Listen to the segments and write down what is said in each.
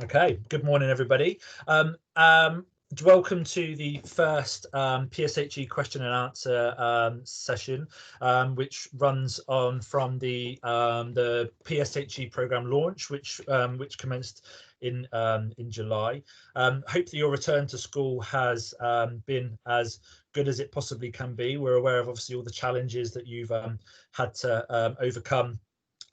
Okay, good morning, everybody. Welcome to the first PSHE question and answer session, which runs on from the PSHE program launch, which commenced in July. Hopefully your return to school has been as good as it possibly can be. We're aware of obviously all the challenges that you've had to overcome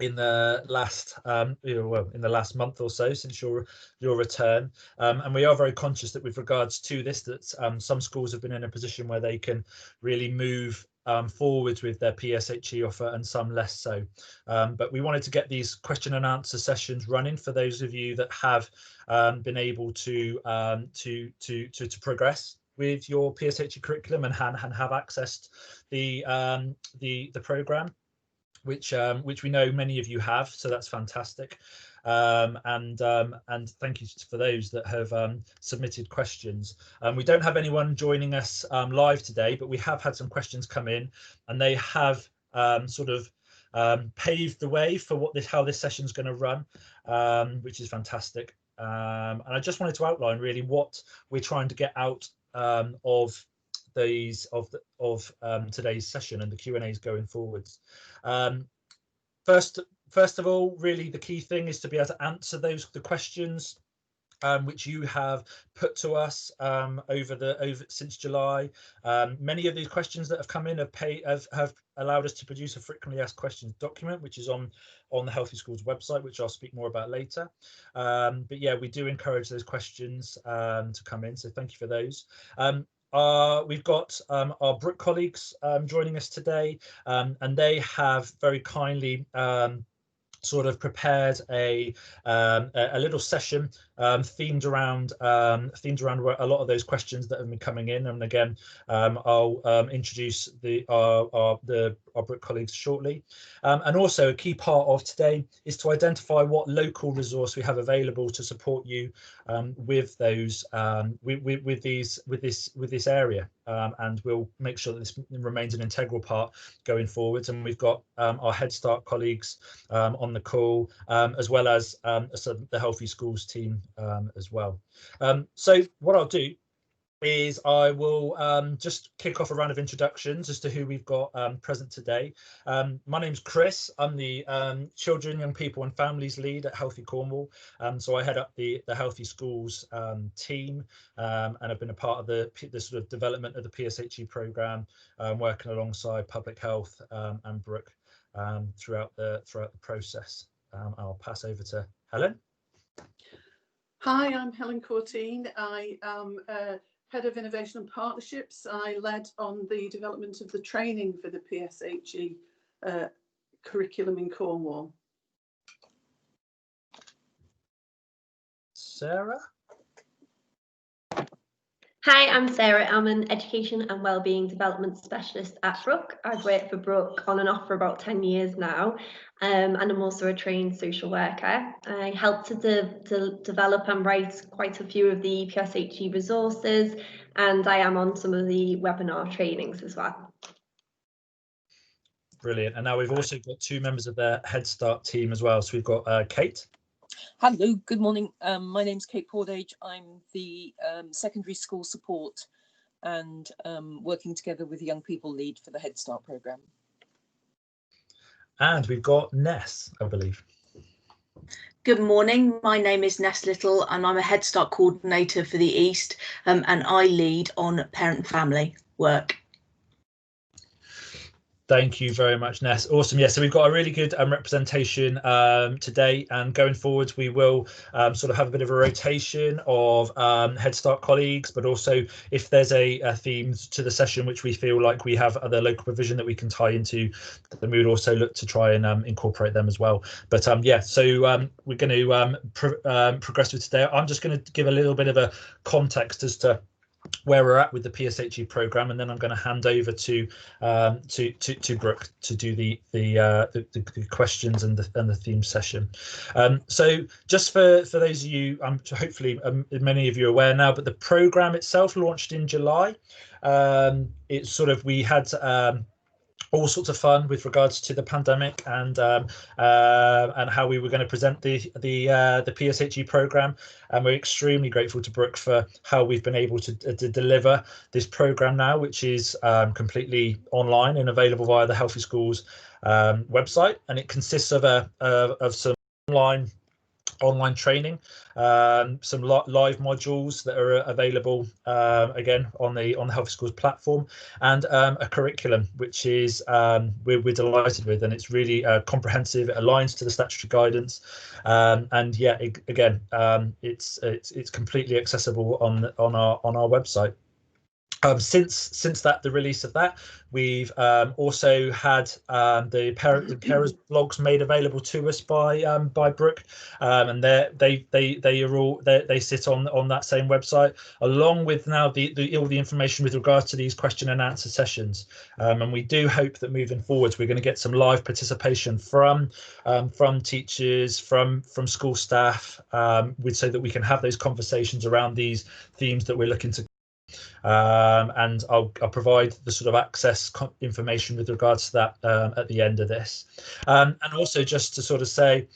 in the last in the last month or so since your return, and we are very conscious that with regards to this, that some schools have been in a position where they can really move forwards with their PSHE offer and some less so, but we wanted to get these question and answer sessions running for those of you that have been able to progress with your PSHE curriculum and have accessed the program, which we know many of you have, so that's fantastic, and thank you for those that have submitted questions. We don't have anyone joining us live today, but we have had some questions come in, and they have paved the way for how this session is going to run, which is fantastic, and I just wanted to outline really what we're trying to get out of today's session and the Q&As going forwards. First of all, really the key thing is to be able to answer the questions which you have put to us since July. Many of these questions that have come in have allowed us to produce a frequently asked questions document, which is on the Healthy Schools website, which I'll speak more about later. But yeah, we do encourage those questions to come in, so thank you for those. We've got our Brook colleagues joining us today, and they have very kindly prepared a little session themed around a lot of those questions that have been coming in. And again, I'll introduce our Brook colleagues shortly. And also a key part of today is to identify what local resource we have available to support you with those with this area, and we'll make sure that this remains an integral part going forwards. And we've got our Headstart colleagues on the call, as well as the Healthy Schools team as well. So what I'll do is I will just kick off a round of introductions as to who we've got present today. My name's Chris. I'm the Children, Young People and Families lead at Healthy Cornwall. So I head up the Healthy Schools team, and I've been a part of the sort of development of the PSHE programme, working alongside Public Health and Brook throughout the process. I'll pass over to Helen. Hi, I'm Helen Courtine. I am Head of Innovation and Partnerships. I led on the development of the training for the PSHE curriculum in Cornwall. Sarah? Hi, I'm Sarah. I'm an Education and Wellbeing Development Specialist at Brook. I've worked for Brook on and off for about 10 years now, and I'm also a trained social worker. I helped to develop and write quite a few of the PSHE resources, and I am on some of the webinar trainings as well. Brilliant. And now we've also got two members of the Headstart team as well. So we've got Kate. Hello, good morning. My name's Kate Pordage. I'm the secondary school support and working together with the young people lead for the Headstart programme. And we've got Ness, I believe. Good morning, my name is Ness Little and I'm a Headstart coordinator for the East, and I lead on parent and family work. Thank you very much, Ness. Awesome. Yeah, so we've got a really good representation today, and going forwards we will sort of have a bit of a rotation of Headstart colleagues, but also if there's a theme to the session which we feel like we have other local provision that we can tie into, then we would also look to try and incorporate them as well. But yeah, so we're going to progress with today. I'm just going to give a little bit of a context as to where we're at with the PSHE programme, and then I'm going to hand over to Brook to do the questions and the theme session. So just for those of you, hopefully many of you are aware now, but the programme itself launched in July. It's sort of, we had all sorts of fun with regards to the pandemic and how we were going to present the PSHE program, and we're extremely grateful to Brook for how we've been able to deliver this program now, which is completely online and available via the Healthy Schools website, and it consists of some online training, some live modules that are available again on the Healthy Schools platform, and a curriculum which is we're delighted with, and it's really comprehensive. It aligns to the statutory guidance, and yeah, it's completely accessible on our website. Since the release of that, we've also had the parents blogs made available to us by Brook, and they sit on that same website, along with now all the information with regards to these question and answer sessions. And we do hope that moving forwards we're going to get some live participation from teachers, from school staff, so that we can have those conversations around these themes that we're looking to. And I'll provide the sort of access information with regards to that at the end of this. And also just to sort of say,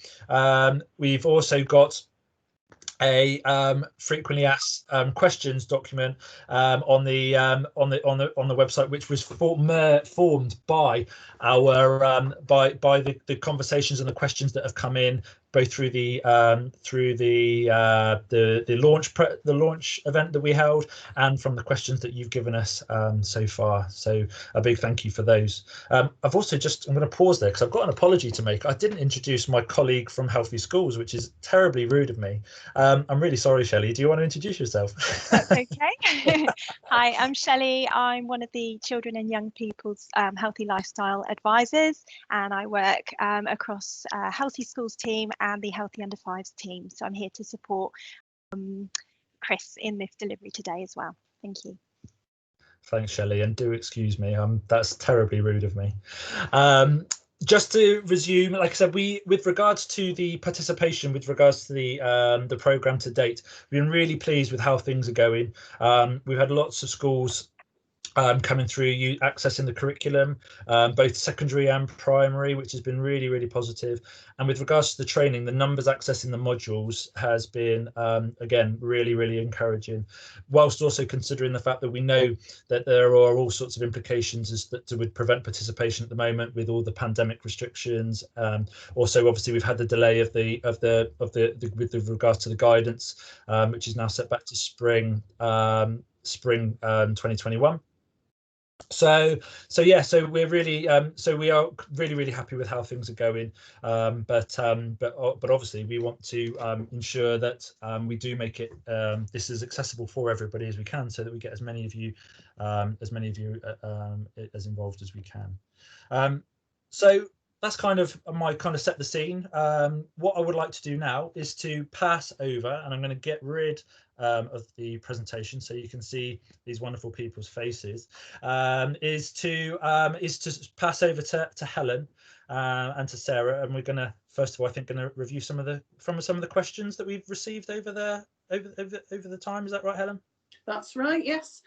we've also got a frequently asked questions document on the website, which was formed by our by the conversations and the questions that have come in, both through the launch event that we held, and from the questions that you've given us so far. So a big thank you for those. I've also I'm going to pause there because I've got an apology to make. I didn't introduce my colleague from Healthy Schools, which is terribly rude of me. I'm really sorry, Shelley. Do you want to introduce yourself? That's okay. Hi, I'm Shelley. I'm one of the Children and Young People's Healthy Lifestyle Advisors, and I work across Healthy Schools team and the Healthy Under 5s team. So I'm here to support Chris in this delivery today as well. Thank you. Thanks, Shelley, and do excuse me. That's terribly rude of me. Just to resume, like I said, with regards to the participation, with regards to the program to date, we've been really pleased with how things are going. We've had lots of schools coming through, accessing the curriculum, both secondary and primary, which has been really, really positive. And with regards to the training, the numbers accessing the modules has been, again, really, really encouraging, whilst also considering the fact that we know that there are all sorts of implications that would prevent participation at the moment with all the pandemic restrictions. Also, obviously, we've had the delay with regards to the guidance, which is now set back to spring 2021. So we're really we are really happy with how things are going, but obviously we want to ensure that we do make it this as accessible for everybody as we can, so that we get as many of you as involved as we can. So that's kind of set the scene. What I would like to do now is to pass over, and I'm going to get rid of the presentation so you can see these wonderful people's faces, is to pass over to Helen and to Sarah, and we're going to first of all, I think, review some of the questions that we've received over the time. Is that right, Helen? That's right, yes.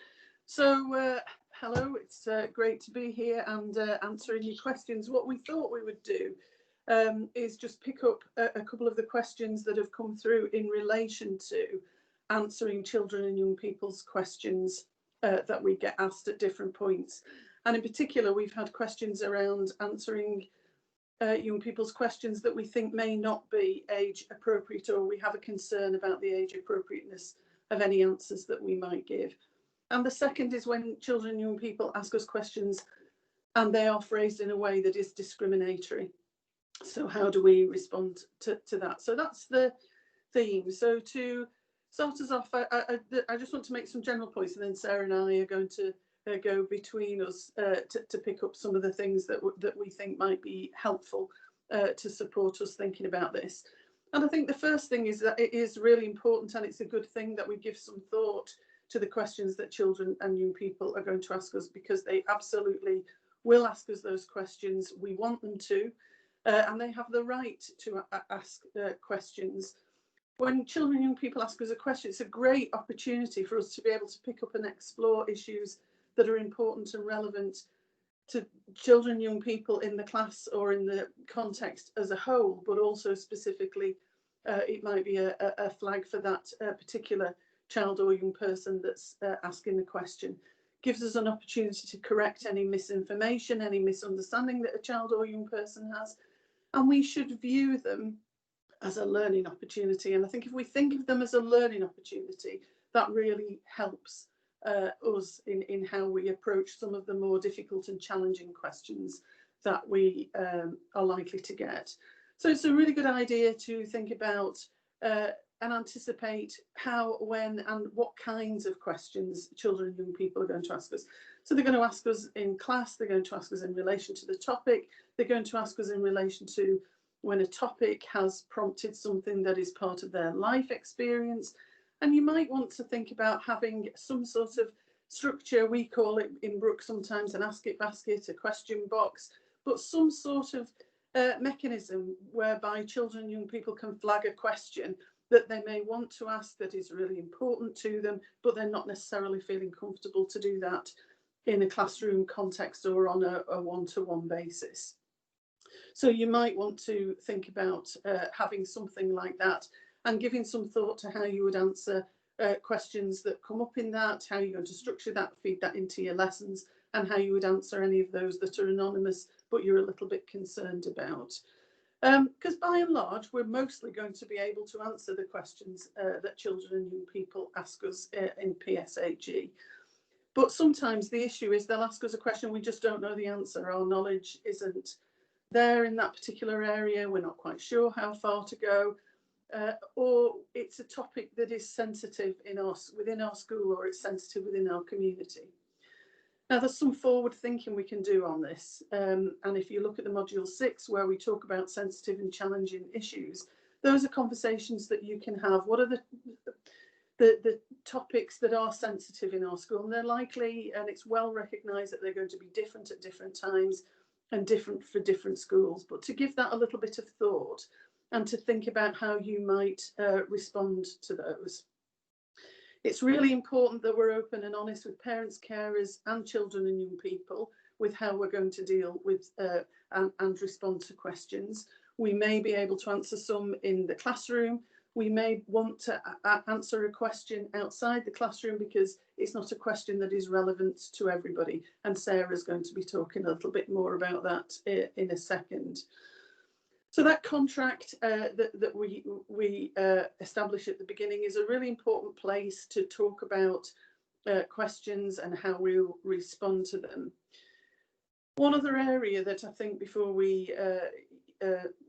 So hello, it's great to be here and answering your questions. What we thought we would do is just pick up a couple of the questions that have come through in relation to answering children and young people's questions that we get asked at different points. And in particular, we've had questions around answering young people's questions that we think may not be age appropriate, or we have a concern about the age appropriateness of any answers that we might give. And the second is when children and young people ask us questions and they are phrased in a way that is discriminatory. So how do we respond to that? So that's the theme. So to start us off, I just want to make some general points, and then Sarah and I are going to go between us to pick up some of the things that we think might be helpful to support us thinking about this. And I think the first thing is that it is really important, and it's a good thing that we give some thought to the questions that children and young people are going to ask us, because they absolutely will ask us those questions. We want them to, and they have the right to ask questions. When children and young people ask us a question, it's a great opportunity for us to be able to pick up and explore issues that are important and relevant to children, young people in the class or in the context as a whole, but also specifically it might be a flag for that particular child or young person that's asking the question. Gives us an opportunity to correct any misinformation, any misunderstanding that a child or young person has, and we should view them as a learning opportunity. And I think if we think of them as a learning opportunity, that really helps us in how we approach some of the more difficult and challenging questions that we are likely to get. So it's a really good idea to think about and anticipate how, when and what kinds of questions children and young people are going to ask us. So they're going to ask us in class, they're going to ask us in relation to the topic, they're going to ask us in relation to when a topic has prompted something that is part of their life experience. And you might want to think about having some sort of structure, we call it in Brook sometimes an ask it basket, a question box, but some sort of mechanism whereby children and young people can flag a question that they may want to ask that is really important to them, but they're not necessarily feeling comfortable to do that in a classroom context or on a one-to-one basis. So you might want to think about having something like that and giving some thought to how you would answer questions that come up in that, how you're going to structure that, feed that into your lessons, and how you would answer any of those that are anonymous but you're a little bit concerned about. Because by and large, we're mostly going to be able to answer the questions that children and young people ask us in PSHE. But sometimes the issue is they'll ask us a question, we just don't know the answer. Our knowledge isn't there in that particular area. We're not quite sure how far to go. Or it's a topic that is sensitive within our school, or it's sensitive within our community. Now, there's some forward thinking we can do on this. And if you look at the module 6, where we talk about sensitive and challenging issues, those are conversations that you can have. What are the topics that are sensitive in our school? And they're likely, and it's well recognised, that they're going to be different at different times and different for different schools. But to give that a little bit of thought and to think about how you might respond to those. It's really important that we're open and honest with parents, carers and children and young people with how we're going to deal with and respond to questions. We may be able to answer some in the classroom. We may want to answer a question outside the classroom because it's not a question that is relevant to everybody. And Sarah's going to be talking a little bit more about that in a second. So that contract that we establish at the beginning is a really important place to talk about questions and how we'll respond to them. One other area that I think before we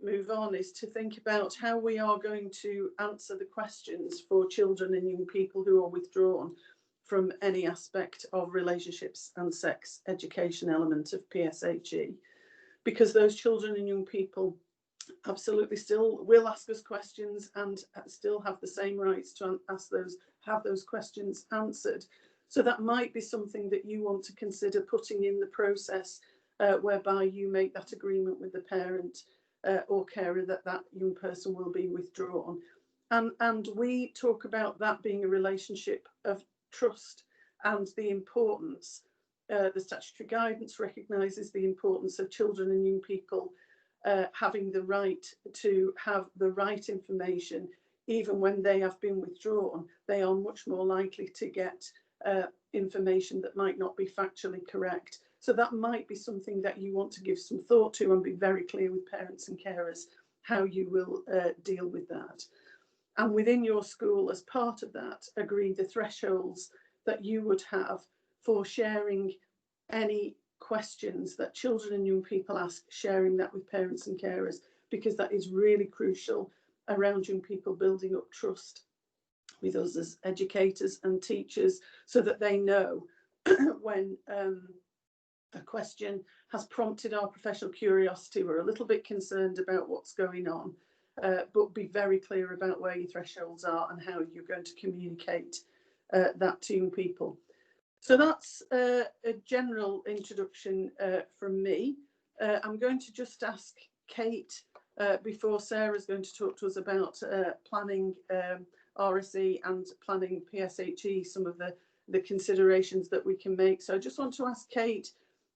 move on is to think about how we are going to answer the questions for children and young people who are withdrawn from any aspect of relationships and sex education element of PSHE, because those children and young people absolutely still will ask us questions and still have the same rights to have those questions answered. So that might be something that you want to consider putting in the process whereby you make that agreement with the parent or carer that young person will be withdrawn. And we talk about that being a relationship of trust and the importance. The statutory guidance recognises the importance of children and young people having the right to have the right information. Even when they have been withdrawn, they are much more likely to get information that might not be factually correct. So that might be something that you want to give some thought to and be very clear with parents and carers how you will deal with that. And within your school, as part of that, agree the thresholds that you would have for sharing any questions that children and young people ask, sharing that with parents and carers, because that is really crucial around young people building up trust with us as educators and teachers, so that they know when a question has prompted our professional curiosity, we're a little bit concerned about what's going on, but be very clear about where your thresholds are and how you're going to communicate that to young people. So that's a general introduction from me. I'm going to just ask Kate before Sarah's going to talk to us about planning RSE and planning PSHE, some of the considerations that we can make. So I just want to ask Kate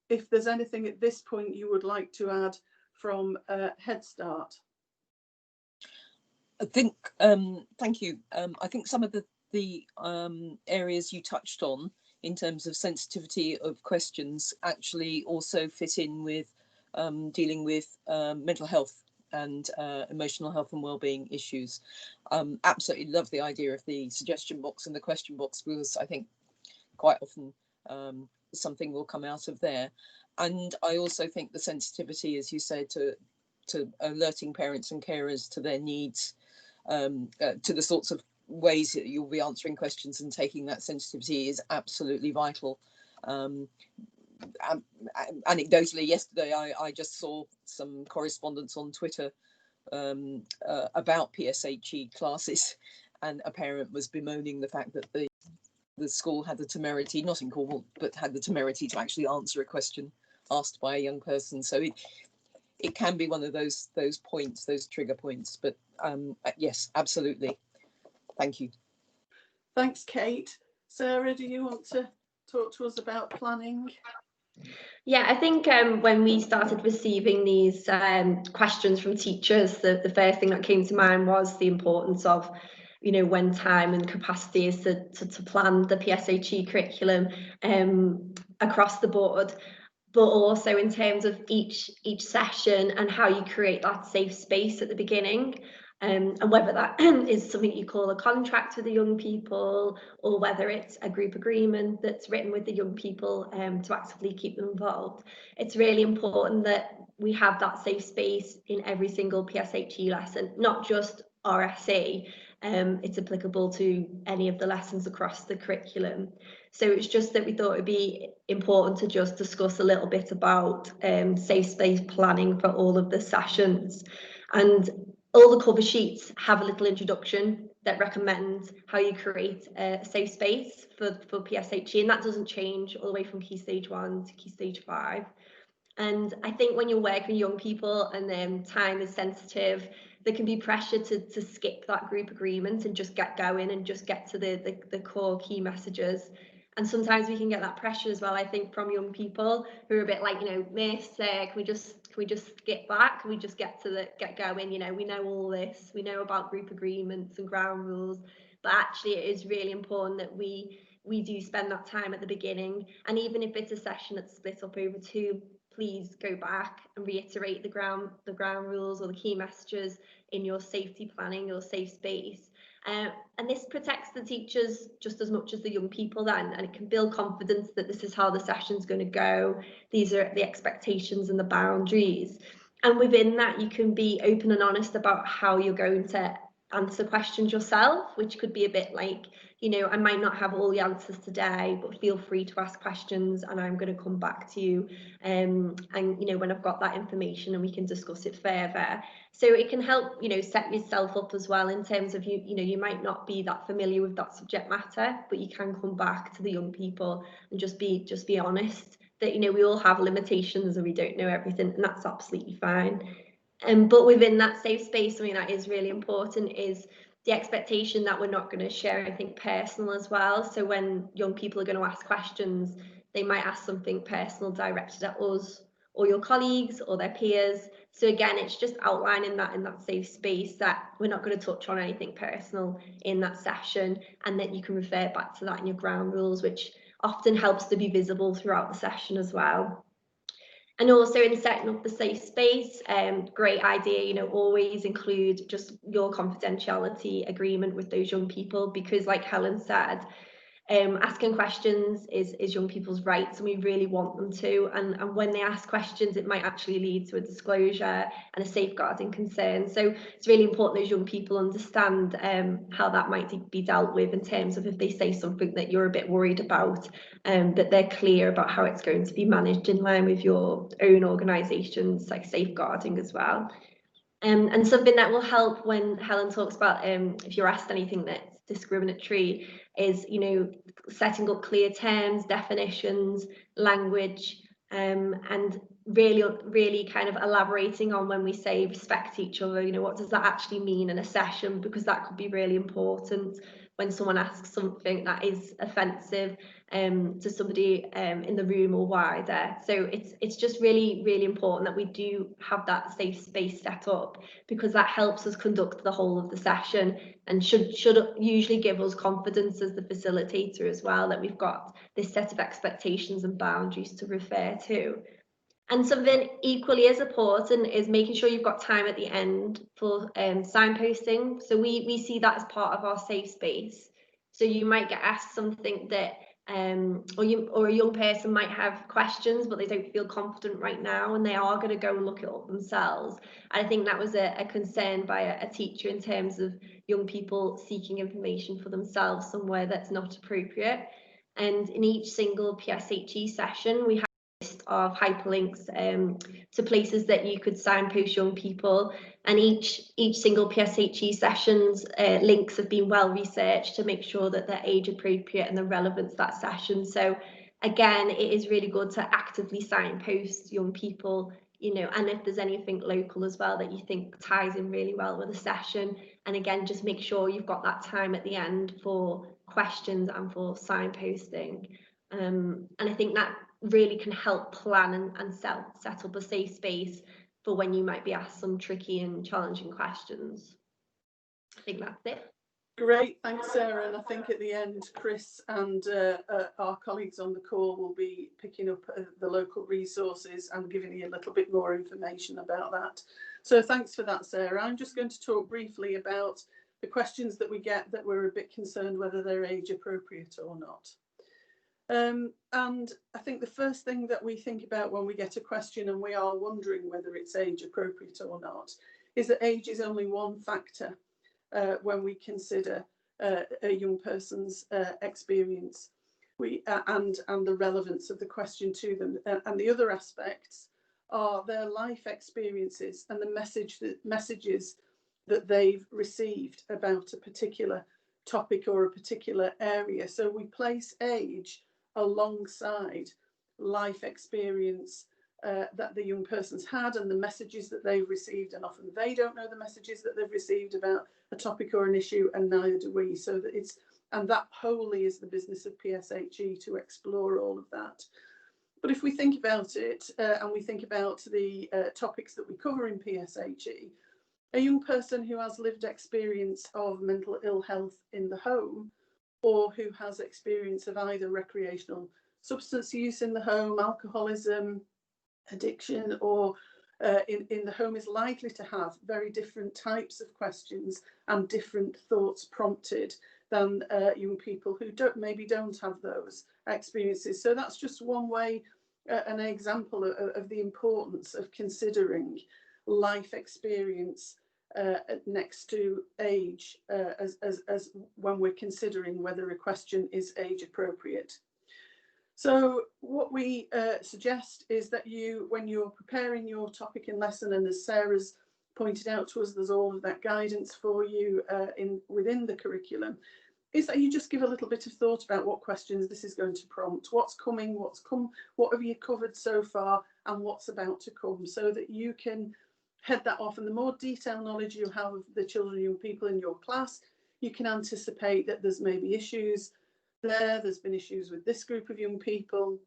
if there's anything at this point you would like to add from Headstart. I think, thank you. I think some of the areas you touched on in terms of sensitivity of questions actually also fit in with dealing with mental health and emotional health and well-being issues. Absolutely love the idea of the suggestion box and the question box, because I think quite often something will come out of there. And I also think the sensitivity, as you said, to alerting parents and carers to their needs, to the sorts of ways that you'll be answering questions and taking that sensitivity is absolutely vital. Anecdotally, yesterday I just saw some correspondence on Twitter about PSHE classes, and a parent was bemoaning the fact that the school had the temerity, not in Cornwall, but had the temerity to actually answer a question asked by a young person. So it can be one of those points, those trigger points. But yes, absolutely. Thank you. Thanks, Kate. Sarah, do you want to talk to us about planning? Yeah, I think when we started receiving these questions from teachers, the first thing that came to mind was the importance of, you know, when time and capacity is to plan the PSHE curriculum across the board, but also in terms of each session and how you create that safe space at the beginning. And whether that is something you call a contract with the young people, or whether it's a group agreement that's written with the young people to actively keep them involved. It's really important that we have that safe space in every single PSHE lesson, not just RSE. It's applicable to any of the lessons across the curriculum. So it's just that we thought it'd be important to just discuss a little bit about safe space planning for all of the sessions. And all the cover sheets have a little introduction that recommends how you create a safe space for PSHE, and that doesn't change all the way from Key Stage 1 to Key Stage 5. And I think when you're working with young people and time is sensitive, there can be pressure to skip that group agreement and just get going and just get to the core key messages. And sometimes we can get that pressure as well, I think, from young people who are a bit like, you know, miss, can we just skip back? Can we just get going? You know, we know all this, we know about group agreements and ground rules, but actually it is really important that we do spend that time at the beginning. And even if it's a session that's split up over 2, please go back and reiterate the ground rules or the key messages in your safety planning, your safe space. And this protects the teachers just as much as the young people then, and it can build confidence that this is how the session's going to go. These are the expectations and the boundaries. And within that, you can be open and honest about how you're going to answer questions yourself, which could be a bit like, you know, I might not have all the answers today, but feel free to ask questions and I'm going to come back to you and you know, when I've got that information, and we can discuss it further. So it can help, you know, set yourself up as well in terms of you know, you might not be that familiar with that subject matter, but you can come back to the young people and just be honest that, you know, we all have limitations and we don't know everything, and that's absolutely fine. But within that safe space, I mean, that is really important, is the expectation that we're not going to share anything personal as well. So when young people are going to ask questions, they might ask something personal directed at us or your colleagues or their peers. So again, it's just outlining that in that safe space that we're not going to touch on anything personal in that session, and that you can refer back to that in your ground rules, which often helps to be visible throughout the session as well. And also in setting up the safe space, great idea, you know, always include just your confidentiality agreement with those young people, because like Helen said, asking questions is young people's rights, and we really want them to, and when they ask questions it might actually lead to a disclosure and a safeguarding concern. So it's really important those young people understand how that might be dealt with in terms of if they say something that you're a bit worried about, that they're clear about how it's going to be managed in line with your own organisation's like safeguarding as well. And something that will help when Helen talks about if you're asked anything that's discriminatory is, you know, setting up clear terms, definitions, language, and really kind of elaborating on when we say respect each other, you know, what does that actually mean in a session, because that could be really important when someone asks something that is offensive to somebody in the room or wider. So it's just really important that we do have that safe space set up, because that helps us conduct the whole of the session, and should usually give us confidence as the facilitator as well, that we've got this set of expectations and boundaries to refer to. And something equally as important is making sure you've got time at the end for signposting. So we see that as part of our safe space. So you might get asked something that, or a young person might have questions, but they don't feel confident right now, and they are going to go and look it up themselves. And I think that was a concern by a teacher in terms of young people seeking information for themselves somewhere that's not appropriate. And in each single PSHE session, we have of hyperlinks to places that you could signpost young people, and each single PSHE sessions links have been well researched to make sure that they're age appropriate and they're relevant to that session. So again, it is really good to actively signpost young people, you know, and if there's anything local as well that you think ties in really well with a session. And again, just make sure you've got that time at the end for questions and for signposting. And I think that really can help plan and set up a safe space for when you might be asked some tricky and challenging questions. I think that's it. Great, thanks Sarah. And I think at the end, Chris and our colleagues on the call will be picking up the local resources and giving you a little bit more information about that. So thanks for that, Sarah. I'm just going to talk briefly about the questions that we get that we're a bit concerned whether they're age appropriate or not. And I think the first thing that we think about when we get a question and we are wondering whether it's age appropriate or not is that age is only one factor when we consider a young person's experience and the relevance of the question to them. And the other aspects are their life experiences and the messages that they've received about a particular topic or a particular area. So we place age alongside life experience that the young person's had and the messages that they've received, and often they don't know the messages that they've received about a topic or an issue, and neither do we. So that and that wholly is the business of PSHE, to explore all of that. But if we think about it and we think about the topics that we cover in PSHE, a young person who has lived experience of mental ill health in the home, or who has experience of either recreational substance use in the home, alcoholism, addiction, or in the home, is likely to have very different types of questions and different thoughts prompted than young people who maybe don't have those experiences. So that's just one way, an example of the importance of considering life experience next to age as when we're considering whether a question is age appropriate. So what we suggest is that when you're preparing your topic and lesson, and as Sarah's pointed out to us, there's all of that guidance for you within the curriculum, is that you just give a little bit of thought about what questions this is going to prompt, what's coming, what's come, what have you covered so far, and what's about to come, so that you can head that off. And the more detailed knowledge you have of the children and young people in your class, you can anticipate that there's maybe issues there's been issues with this group of young people.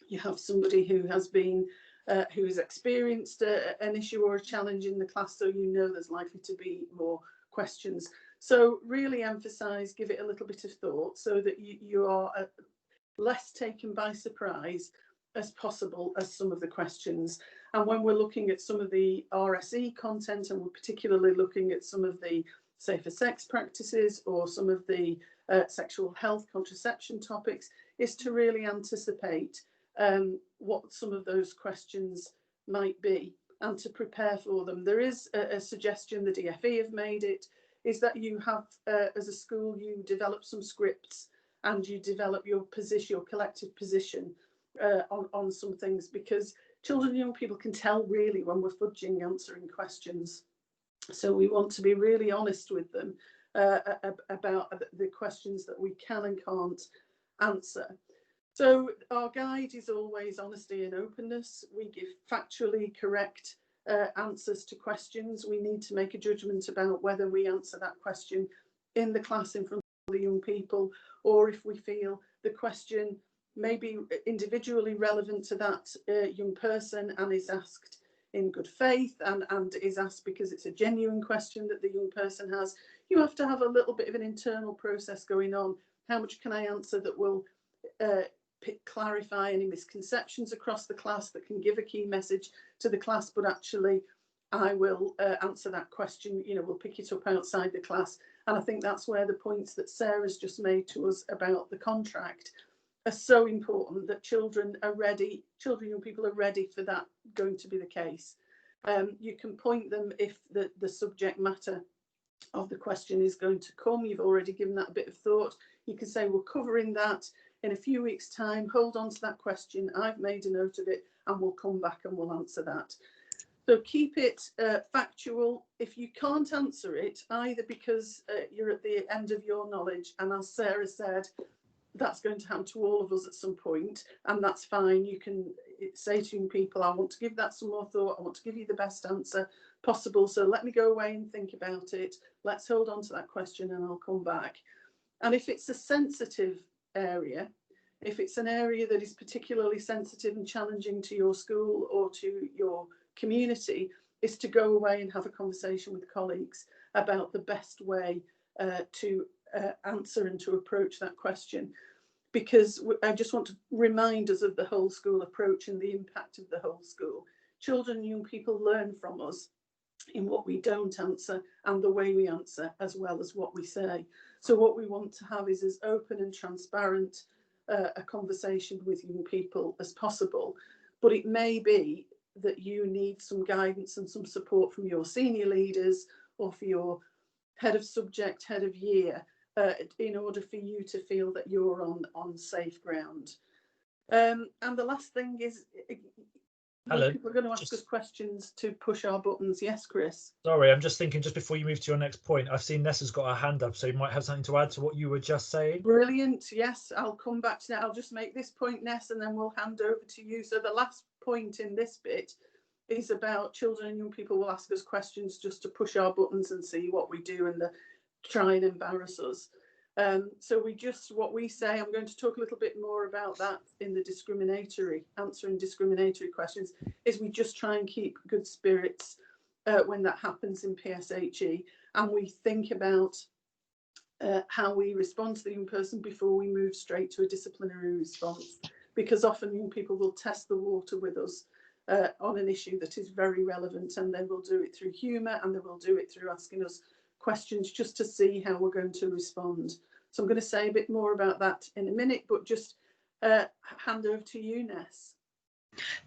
You have somebody who has been who has experienced an issue or a challenge in the class, so you know there's likely to be more questions. So really emphasize, give it a little bit of thought, so that you are less taken by surprise as possible as some of the questions. And when we're looking at some of the RSE content, and we're particularly looking at some of the safer sex practices or some of the sexual health contraception topics, is to really anticipate what some of those questions might be and to prepare for them. There is a suggestion, the DFE have made it, is that you have, as a school, you develop some scripts and you develop your position, your collective position on some things, because children and young people can tell really when we're fudging answering questions. So we want to be really honest with them about the questions that we can and can't answer. So our guide is always honesty and openness. We give factually correct answers to questions. We need to make a judgment about whether we answer that question in the class in front of the young people, or if we feel the question may be individually relevant to that young person and is asked in good faith and is asked because it's a genuine question that the young person has. You have to have a little bit of an internal process going on. How much can I answer that will clarify any misconceptions across the class, that can give a key message to the class, but actually I will answer that question, you know, we'll pick it up outside the class. And I think that's where the points that Sarah's just made to us about the contract are so important, that children are ready, young people are ready for that going to be the case. You can point them if the subject matter of the question is going to come, you've already given that a bit of thought. You can say, we're covering that in a few weeks' time, hold on to that question, I've made a note of it, and we'll come back and we'll answer that. So keep it factual. If you can't answer it, either because you're at the end of your knowledge, and as Sarah said, that's going to happen to all of us at some point, and that's fine. You can say to young people, I want to give that some more thought, I want to give you the best answer possible, so let me go away and think about it, let's hold on to that question and I'll come back. And if it's a sensitive area, if it's an area that is particularly sensitive and challenging to your school or to your community, is to go away and have a conversation with colleagues about the best way to answer and to approach that question. Because I just want to remind us of the whole school approach and the impact of the whole school. Children and young people learn from us in what we don't answer and the way we answer, as well as what we say. So what we want to have is as open and transparent a conversation with young people as possible. But it may be that you need some guidance and some support from your senior leaders or for your head of subject, head of year, in order for you to feel that you're on safe ground. And the last thing is, people are going to ask us questions to push our buttons. Yes, Chris? Sorry, I'm just thinking, just before you move to your next point, I've seen Nessa's got her hand up, so you might have something to add to what you were just saying. Brilliant. Yes, I'll come back to that. I'll just make this point, Ness, and then we'll hand over to you. So the last point in this bit is about children and young people will ask us questions just to push our buttons and see what we do and try and embarrass us. So what we say, I'm going to talk a little bit more about that in the answering discriminatory questions, is we just try and keep good spirits when that happens in PSHE, and we think about how we respond to the young person before we move straight to a disciplinary response, because often young people will test the water with us on an issue that is very relevant, and they will do it through humour and they will do it through asking us questions just to see how we're going to respond. So I'm going to say a bit more about that in a minute, but just hand over to you, Ness.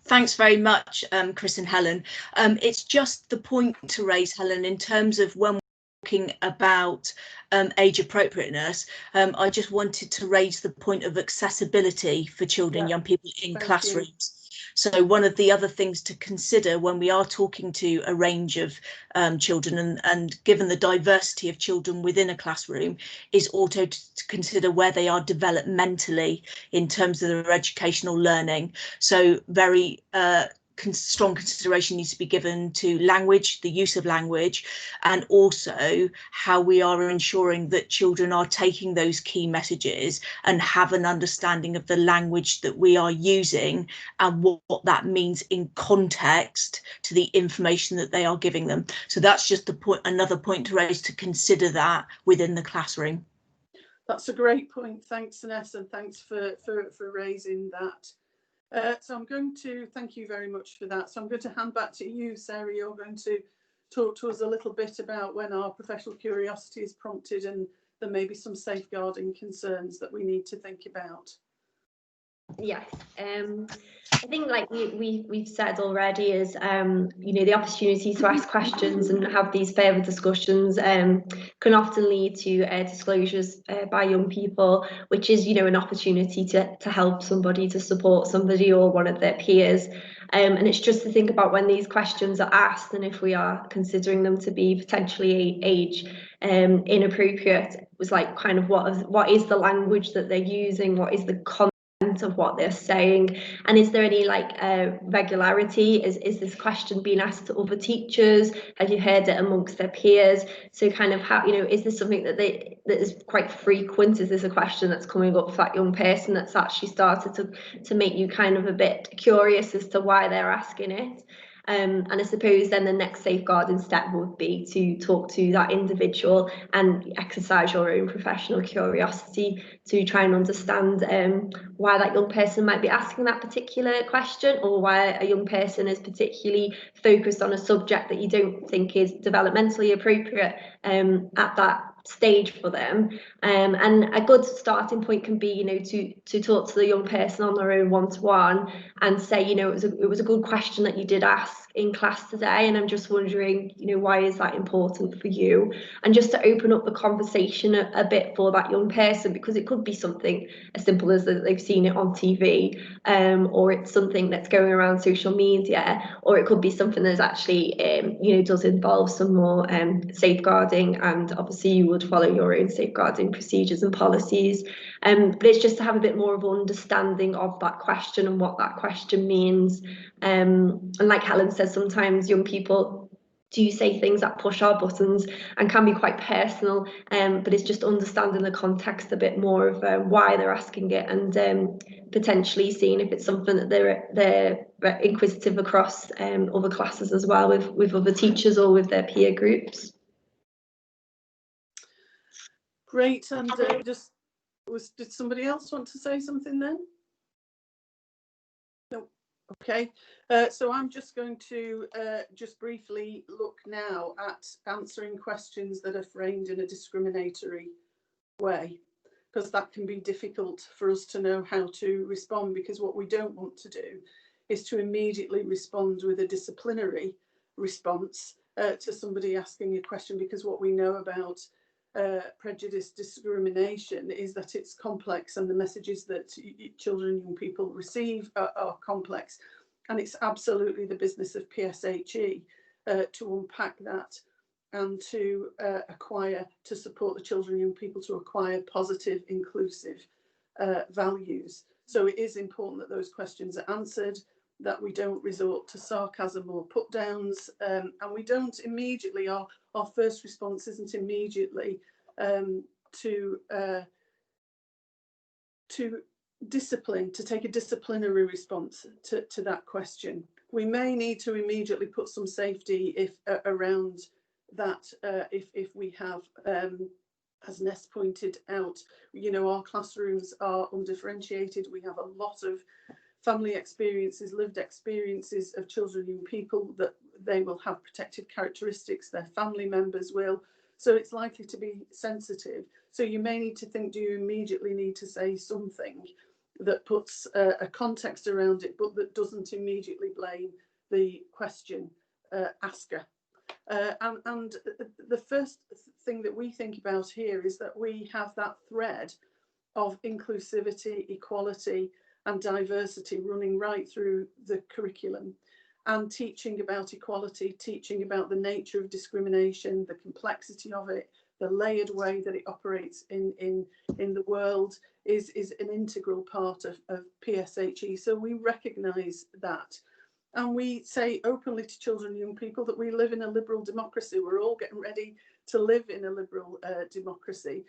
Thanks very much, Chris and Helen. It's just the point to raise, Helen, in terms of when we're talking about age appropriateness. I just wanted to raise the point of accessibility for children and young people in classrooms. So one of the other things to consider when we are talking to a range of children, and given the diversity of children within a classroom, is also to consider where they are developmentally in terms of their educational learning. So very strong consideration needs to be given to language, the use of language, and also how we are ensuring that children are taking those key messages and have an understanding of the language that we are using and what that means in context to the information that they are giving them. So that's just the point, another point to raise, to consider that within the classroom. That's a great point. Thanks, Ness, and thanks for raising that. So I'm going to thank you very much for that. So I'm going to hand back to you, Sarah. You're going to talk to us a little bit about when our professional curiosity is prompted and there may be some safeguarding concerns that we need to think about. Yes, I think, like we've said already, is you know, the opportunity to ask questions and have these further discussions can often lead to disclosures by young people, which is, you know, an opportunity to help somebody, to support somebody or one of their peers. And it's just to think about when these questions are asked, and if we are considering them to be potentially age inappropriate, it was like kind of what is the language that they're using, what is the content content of what they're saying? And is there any like regularity? Is this question being asked to other teachers? Have you heard it amongst their peers? So kind of how, you know, is this something that is quite frequent? Is this a question that's coming up for that young person that's actually started to make you kind of a bit curious as to why they're asking it? And I suppose then the next safeguarding step would be to talk to that individual and exercise your own professional curiosity to try and understand why that young person might be asking that particular question, or why a young person is particularly focused on a subject that you don't think is developmentally appropriate at that stage for them. And a good starting point can be, you know, to talk to the young person on their own one-to-one and say, you know, it was a good question that you did ask in class today, and I'm just wondering, you know, why is that important for you? And just to open up the conversation a bit for that young person, because it could be something as simple as that they've seen it on TV, or it's something that's going around social media, or it could be something that's actually you know, does involve some more safeguarding, and obviously you would follow your own safeguarding procedures and policies, but it's just to have a bit more of an understanding of that question and what that question means. And like Helen says, sometimes young people do say things that push our buttons and can be quite personal, but it's just understanding the context a bit more of why they're asking it, and potentially seeing if it's something that they're inquisitive across other classes as well, with other teachers or with their peer groups. Great. And did somebody else want to say something then? No. Okay. So I'm just going to just briefly look now at answering questions that are framed in a discriminatory way, because that can be difficult for us to know how to respond, because what we don't want to do is to immediately respond with a disciplinary response to somebody asking a question, because what we know about prejudice discrimination is that it's complex, and the messages that children and young people receive are complex, and it's absolutely the business of PSHE to unpack that and to support the children and young people to acquire positive, inclusive values. So it is important that those questions are answered, that we don't resort to sarcasm or put downs, and we don't immediately, our first response isn't immediately to discipline, to take a disciplinary response to that question. We may need to immediately put some safety around that if we have, as Ness pointed out, you know, our classrooms are undifferentiated. We have a lot of family experiences, lived experiences of children and young people, that they will have protective characteristics, their family members will. So it's likely to be sensitive. So you may need to think, do you immediately need to say something that puts a context around it, but that doesn't immediately blame the question asker. And the first thing that we think about here is that we have that thread of inclusivity, equality and diversity running right through the curriculum, and teaching about equality, teaching about the nature of discrimination, the complexity of it, the layered way that it operates in the world is an integral part of PSHE. So we recognise that. And we say openly to children and young people that we live in a liberal democracy. We're all getting ready to live in a liberal democracy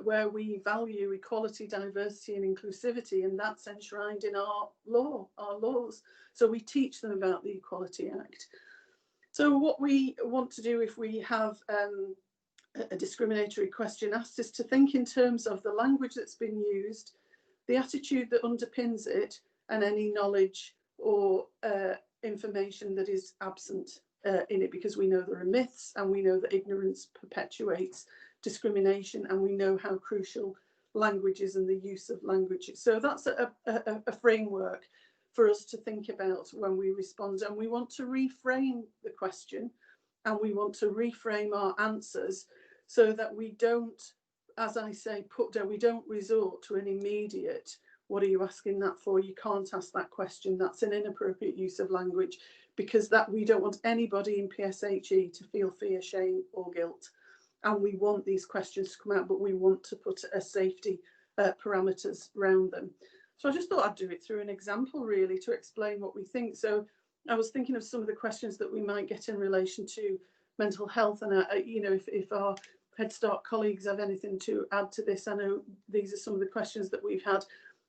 where we value equality, diversity and inclusivity, and that's enshrined in our laws. So we teach them about the Equality Act. So what we want to do if we have a discriminatory question asked is to think in terms of the language that's been used, the attitude that underpins it, and any knowledge or information that is absent in it, because we know there are myths, and we know that ignorance perpetuates discrimination, and we know how crucial language is and the use of language. So that's a framework for us to think about when we respond, and we want to reframe the question, and we want to reframe our answers so that we don't, as I say, we don't resort to an immediate, what are you asking that for? You can't ask that question. That's an inappropriate use of language, because that we don't want anybody in PSHE to feel fear, shame or guilt. And we want these questions to come out, but we want to put a safety parameters around them. So I just thought I'd do it through an example, really, to explain what we think. So I was thinking of some of the questions that we might get in relation to mental health, and you know, if our Headstart colleagues have anything to add to this. I know these are some of the questions that we've had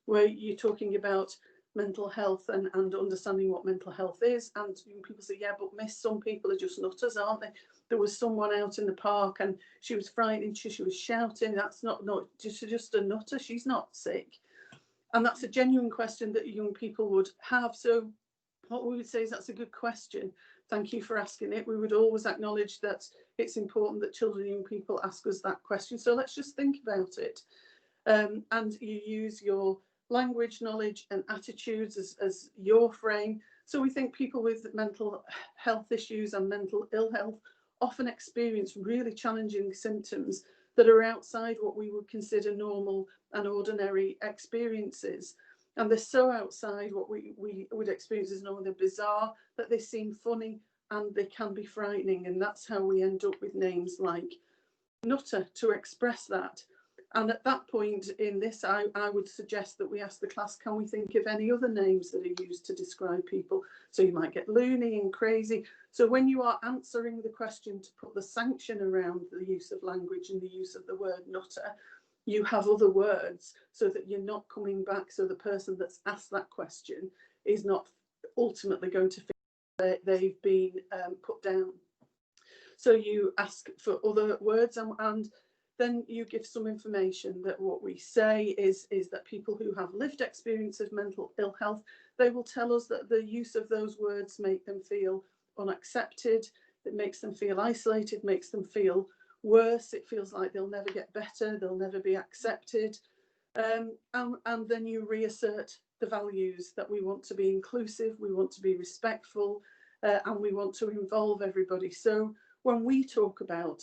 where you're talking about mental health and understanding what mental health is, and people say, yeah, but miss, some people are just nutters, aren't they? There was someone out in the park and she was frightened, she was shouting. That's not just a nutter, she's not sick. And that's a genuine question that young people would have. So what we would say is, that's a good question, thank you for asking it. We would always acknowledge that it's important that children and young people ask us that question. So let's just think about it. And you use your language, knowledge and attitudes as your frame. So we think people with mental health issues and mental ill health often experience really challenging symptoms that are outside what we would consider normal and ordinary experiences. And they're so outside what we would experience as normal, they're bizarre, that they seem funny and they can be frightening. And that's how we end up with names like nutter to express that. And at that point in this, I would suggest that we ask the class, can we think of any other names that are used to describe people? So you might get loony and crazy. So when you are answering the question, to put the sanction around the use of language and the use of the word nutter, you have other words so that you're not coming back. So the person that's asked that question is not ultimately going to feel they've been put down. So you ask for other words, and then you give some information that what we say is that people who have lived experience of mental ill health, they will tell us that the use of those words make them feel unaccepted, it makes them feel isolated, makes them feel worse, it feels like they'll never get better, they'll never be accepted. And then you reassert the values that we want to be inclusive, we want to be respectful, and we want to involve everybody. So when we talk about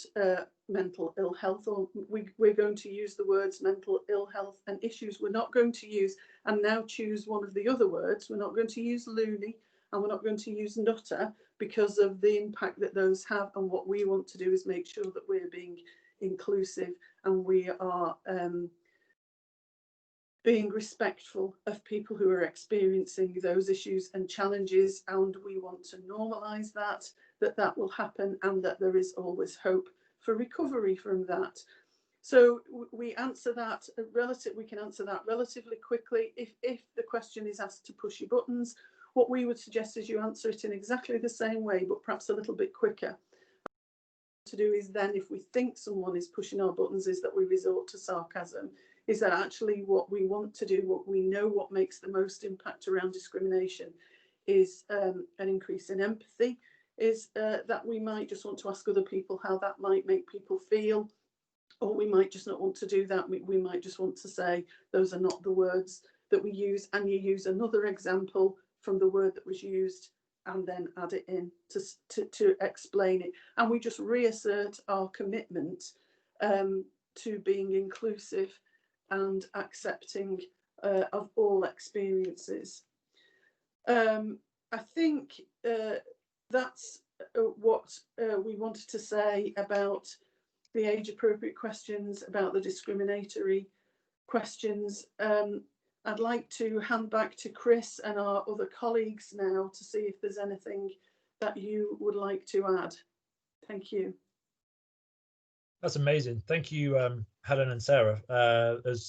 mental ill health, or we're going to use the words mental ill health and issues, we're not going to use, and now choose one of the other words, we're not going to use loony and we're not going to use nutter, because of the impact that those have. And what we want to do is make sure that we're being inclusive and we are being respectful of people who are experiencing those issues and challenges, and we want to normalise that will happen, and that there is always hope for recovery from that. So we answer that we can answer that relatively quickly. If the question is asked to push your buttons, what we would suggest is you answer it in exactly the same way, but perhaps a little bit quicker. To do is then, if we think someone is pushing our buttons, is that we resort to sarcasm. Is that actually what we want to do, what we know what makes the most impact around discrimination is an increase in empathy, is that we might just want to ask other people how that might make people feel, or we might just not want to do that. We might just want to say those are not the words that we use, and you use another example from the word that was used and then add it in to explain it. And we just reassert our commitment to being inclusive and accepting of all experiences. I think that's what we wanted to say about the age appropriate questions, about the discriminatory questions. I'd like to hand back to Chris and our other colleagues now to see if there's anything that you would like to add. Thank you. That's amazing. Thank you, Helen and Sarah.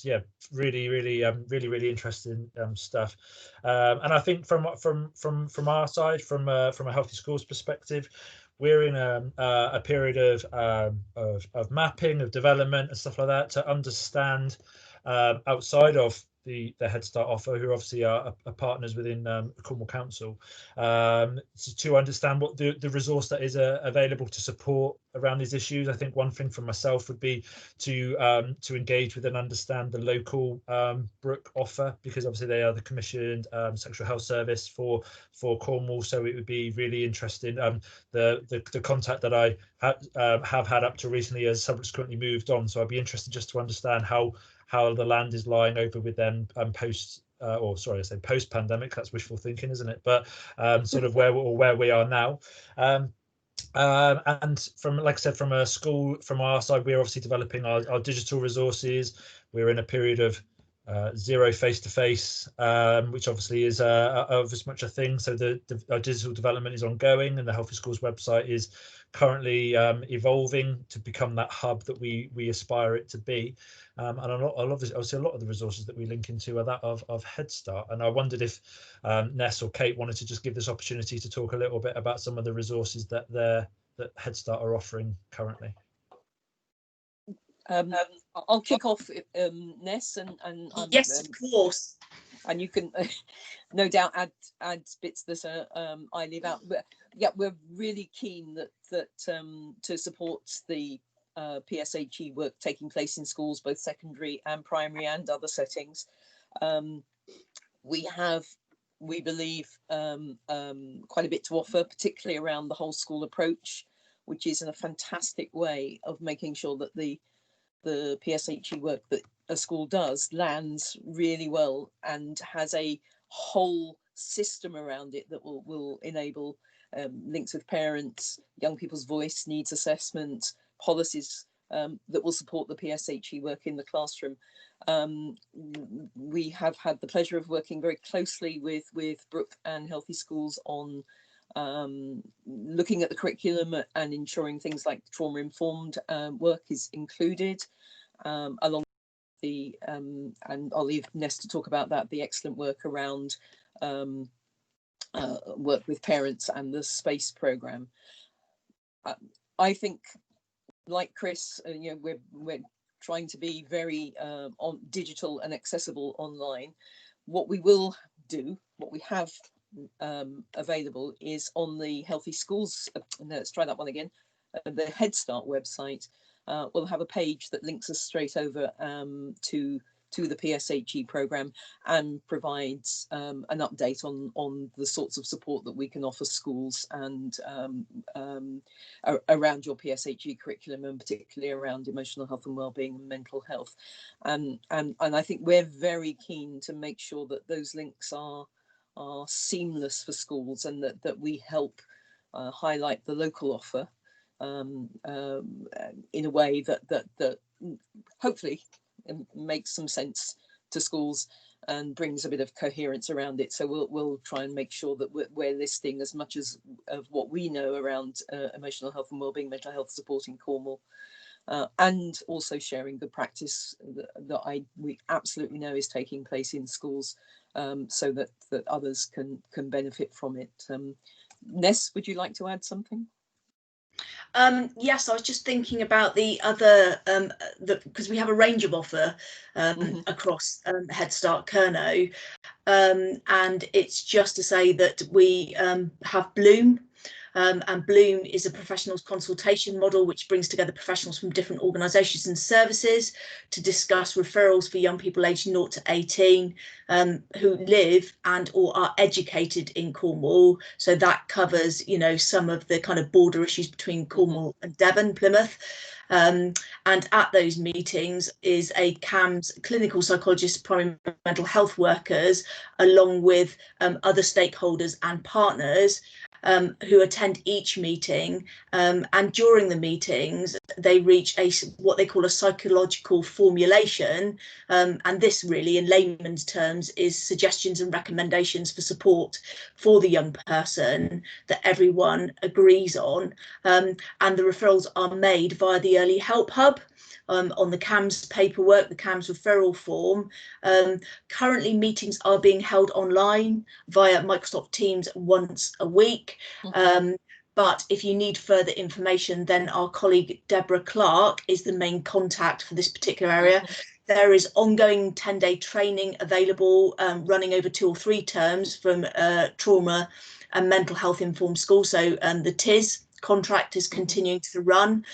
Yeah, really interesting stuff. And I think from our side, from a Healthy Schools perspective, we're in a period of mapping, of development and stuff like that, to understand outside of the Headstart offer, who obviously are partners within Cornwall Council, to understand what the resource that is available to support around these issues. I think one thing for myself would be to engage with and understand the local Brook offer, because obviously they are the commissioned sexual health service for Cornwall. So it would be really interesting. The contact that I have had up to recently has subsequently moved on, so I'd be interested just to understand how the land is lying over with them post pandemic. That's wishful thinking, isn't it? But sort of where we are now. And from, like I said, from our side, we're obviously developing our digital resources. We're in a period of zero face-to-face, which obviously is as much a thing. So our digital development is ongoing, and the Healthy Schools website is currently evolving to become that hub that we aspire it to be. And obviously a lot of the resources that we link into are that of Headstart. And I wondered if Ness or Kate wanted to just give this opportunity to talk a little bit about some of the resources that Headstart are offering currently. I'll kick off, Ness, and yes, of course. And you can no doubt add bits that I leave out. But yeah, we're really keen that to support the PSHE work taking place in schools, both secondary and primary and other settings. We believe quite a bit to offer, particularly around the whole school approach, which is a fantastic way of making sure that the PSHE work that a school does lands really well and has a whole system around it that will enable links with parents, young people's voice, needs assessment, policies that will support the PSHE work in the classroom. We have had the pleasure of working very closely with Brook and Healthy Schools on looking at the curriculum and ensuring things like trauma-informed work is included, along the and I'll leave Ness to talk about that, the excellent work around work with parents and the SPACE programme. I think, like Chris, we're trying to be very on digital and accessible online. What we will do, what we have available is on the Healthy Schools, let's try that one again, the Headstart website. We'll have a page that links us straight over to the PSHE programme and provides an update on the sorts of support that we can offer schools and around your PSHE curriculum, and particularly around emotional health and wellbeing and mental health. And I think we're very keen to make sure that those links are seamless for schools, and that we help highlight the local offer in a way that hopefully makes some sense to schools and brings a bit of coherence around it. So we'll try and make sure that we're listing as much of what we know around emotional health and wellbeing, mental health support in Cornwall, and also sharing good practice that we absolutely know is taking place in schools, so that others can benefit from it. Ness, would you like to add something? Yes, I was just thinking about the other, because we have a range of offer across Headstart Kernow, and it's just to say that we have Bloom. And Bloom is a professionals consultation model which brings together professionals from different organisations and services to discuss referrals for young people aged 0 to 18 who live and or are educated in Cornwall. So that covers, some of the kind of border issues between Cornwall and Devon, Plymouth. And at those meetings is a CAMS clinical psychologist, primary mental health workers, along with other stakeholders and partners who attend each meeting, and during the meetings they reach what they call a psychological formulation, and this really in layman's terms is suggestions and recommendations for support for the young person that everyone agrees on, and the referrals are made via the Early Help Hub. On the CAMS paperwork, the CAMS referral form. Currently meetings are being held online via Microsoft Teams once a week. But if you need further information, then our colleague Deborah Clark is the main contact for this particular area. There is ongoing 10-day training available, running over 2 or 3 terms from trauma and mental health informed schools. So the TIS contract is continuing to run.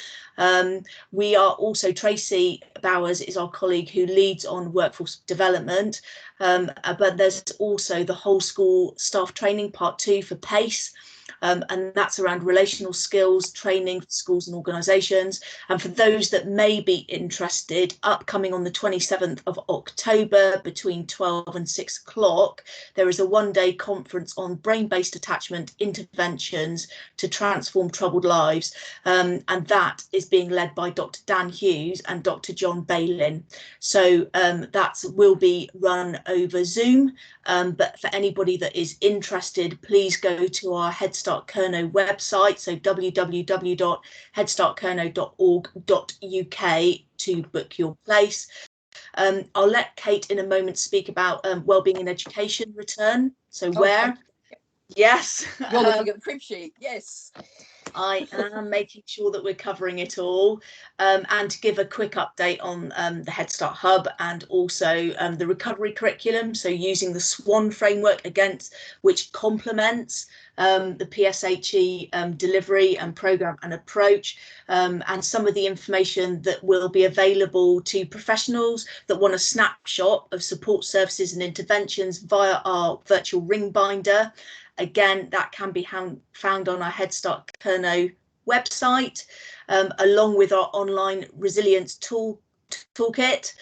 We are also, Tracy Bowers is our colleague who leads on workforce development, but there's also the whole school staff training part 2 for PACE, and that's around relational skills training for schools and organisations. And for those that may be interested, upcoming on the 27th of October between 12 and 6 o'clock, there is a one-day conference on brain-based attachment interventions to transform troubled lives, and that is being led by Dr. Dan Hughes and Dr. John Bailin. So that will be run over Zoom, but for anybody that is interested, please go to our Headstart Kernow website, so www.headstartkernow.org.uk to book your place. I'll let Kate in a moment speak about wellbeing and education return. So where? Yes. You're looking at the crib sheet. Yes. I am making sure that we're covering it all, and to give a quick update on the Headstart Hub and also the recovery curriculum. So using the SWAN framework against which complements the PSHE delivery and programme and approach, and some of the information that will be available to professionals that want a snapshot of support services and interventions via our virtual ring binder. Again, that can be found on our Headstart Kernow website, along with our online resilience toolkit.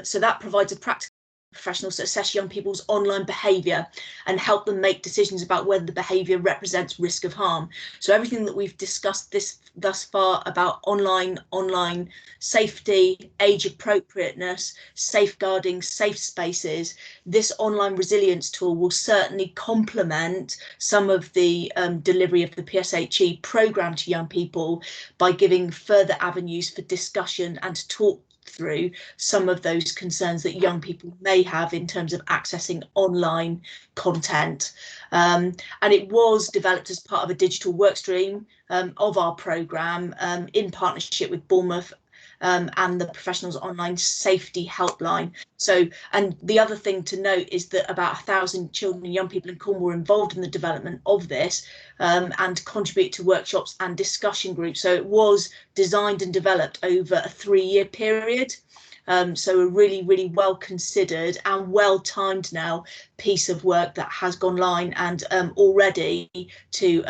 So that provides a practical professionals to assess young people's online behaviour and help them make decisions about whether the behaviour represents risk of harm. So everything that we've discussed thus far about online safety, age appropriateness, safeguarding, safe spaces, this online resilience tool will certainly complement some of the delivery of the PSHE programme to young people by giving further avenues for discussion and to talk through some of those concerns that young people may have in terms of accessing online content. And it was developed as part of a digital work stream of our programme in partnership with Bournemouth and the Professionals Online Safety Helpline. So, and the other thing to note is that about 1,000 children and young people in Cornwall were involved in the development of this and contribute to workshops and discussion groups. So it was designed and developed over a 3-year period. So a really well considered and well timed now piece of work that has gone live and already to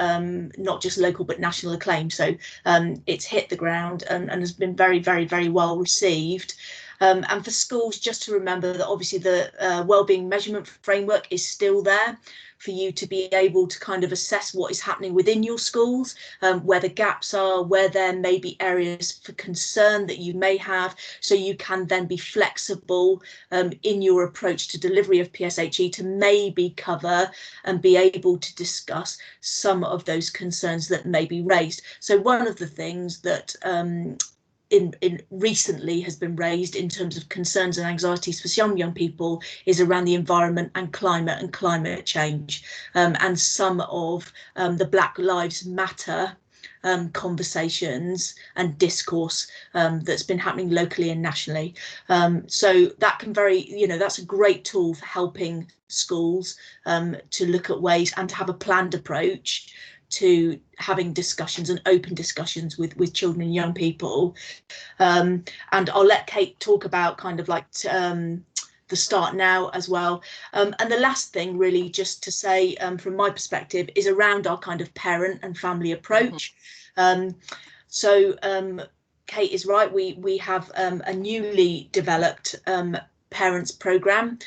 not just local but national acclaim. So it's hit the ground and has been very well received. And for schools, just to remember that obviously the wellbeing measurement framework is still there for you to be able to kind of assess what is happening within your schools, where the gaps are, where there may be areas for concern that you may have, so you can then be flexible in your approach to delivery of PSHE to maybe cover and be able to discuss some of those concerns that may be raised. So one of the things that in recently has been raised in terms of concerns and anxieties for some young people is around the environment and climate change, and some of the Black Lives Matter conversations and discourse that's been happening locally and nationally. So that can that's a great tool for helping schools to look at ways and to have a planned approach to having discussions and open discussions with children and young people. And I'll let Kate talk about kind of like the start now as well. And the last thing really just to say from my perspective is around our kind of parent and family approach. So Kate is right, we have a newly developed parents programme,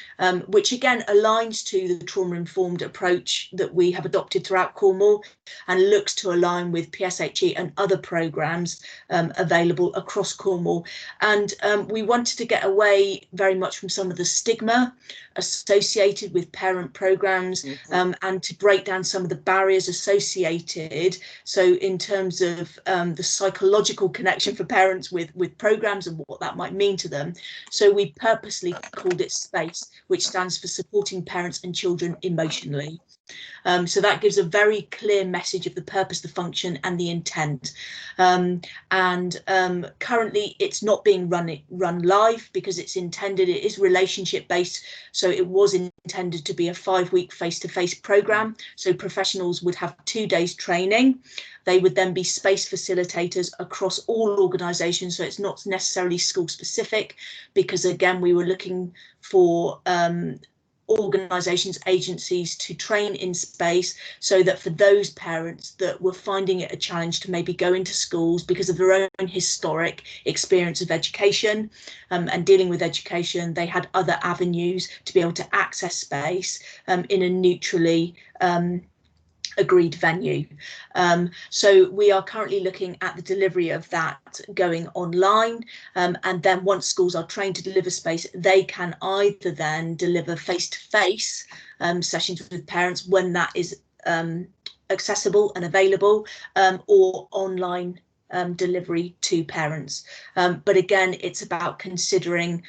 which again aligns to the trauma-informed approach that we have adopted throughout Cornwall and looks to align with PSHE and other programmes available across Cornwall. And we wanted to get away very much from some of the stigma associated with parent programmes, and to break down some of the barriers associated. So in terms of the psychological connection for parents with programmes and what that might mean to them. So we purposely called it SPACE, which stands for Supporting Parents and Children Emotionally. So that gives a very clear message of the purpose, the function and the intent. Currently it's not being run live because it's intended, it is relationship based. So it was intended to be a 5-week face-to-face programme. So professionals would have 2 days training. They would then be space facilitators across all organisations. So it's not necessarily school specific, because again, we were looking for organisations, agencies to train in space, so that for those parents that were finding it a challenge to maybe go into schools because of their own historic experience of education and dealing with education, they had other avenues to be able to access space in a neutrally agreed venue. So we are currently looking at the delivery of that going online, and then once schools are trained to deliver space, they can either then deliver face-to-face sessions with parents when that is accessible and available, or online delivery to parents. But again, it's about considering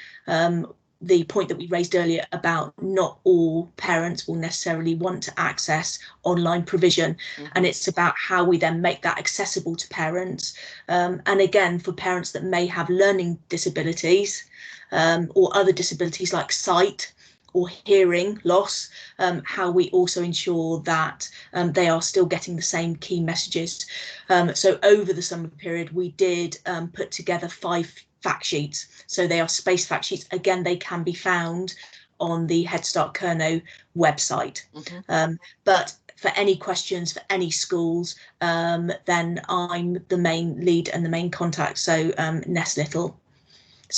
the point that we raised earlier about not all parents will necessarily want to access online provision, and it's about how we then make that accessible to parents, and again for parents that may have learning disabilities or other disabilities like sight or hearing loss, how we also ensure that they are still getting the same key messages. So over the summer period we did put together 5 fact sheets. So they are space fact sheets. Again, they can be found on the Headstart Kernow website. But for any questions for any schools, then I'm the main lead and the main contact. So Ness Little,